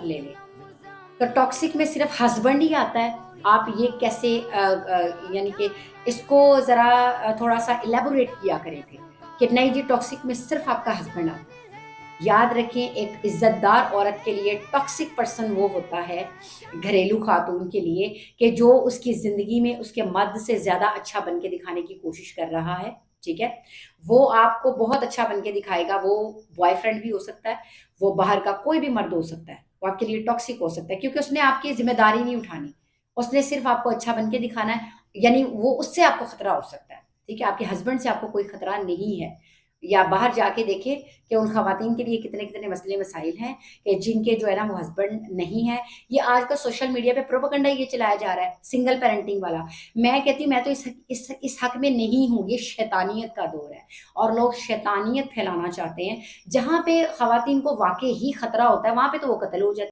لے لیں. تو ٹاکسک میں صرف ہسبینڈ ہی آتا ہے. آپ یہ کیسے یعنی کہ اس کو ذرا تھوڑا سا الیبوریٹ کیا کریں پھر کہ نہیں جی ٹاکسک میں صرف آپ کا ہسبینڈ آتا ہے. یاد رکھیں ایک عزت دار عورت کے لیے ٹاکسک پرسن وہ ہوتا ہے گھریلو خاتون کے لیے کہ جو اس کی زندگی میں اس کے مرد سے زیادہ اچھا بن کے دکھانے کی کوشش کر رہا ہے. ٹھیک ہے. وہ آپ کو بہت اچھا بن کے دکھائے گا. وہ بوائے فرینڈ بھی ہو سکتا ہے, وہ باہر کا کوئی بھی مرد ہو سکتا ہے, وہ آپ کے لیے ٹاکسک ہو سکتا ہے کیونکہ اس نے آپ کی ذمہ داری نہیں اٹھانی. اس نے صرف آپ کو اچھا بن کے دکھانا ہے. یعنی وہ اس سے آپ کو خطرہ ہو سکتا ہے. ٹھیک ہے. آپ کے ہسبینڈ سے آپ کو کوئی خطرہ نہیں ہے. یا باہر جا کے دیکھیں کہ ان خواتین کے لیے کتنے کتنے مسئلے مسائل ہیں کہ جن کے جو ہے نا وہ ہسبینڈ نہیں ہے. یہ آج کل سوشل میڈیا پہ پروپیگنڈا یہ چلایا جا رہا ہے سنگل پیرنٹنگ والا. میں کہتی ہوں میں تو اس حق میں نہیں ہوں. یہ شیطانیت کا دور ہے اور لوگ شیطانیت پھیلانا چاہتے ہیں. جہاں پہ خواتین کو واقعی ہی خطرہ ہوتا ہے وہاں پہ تو وہ قتل ہو جاتے ہیں.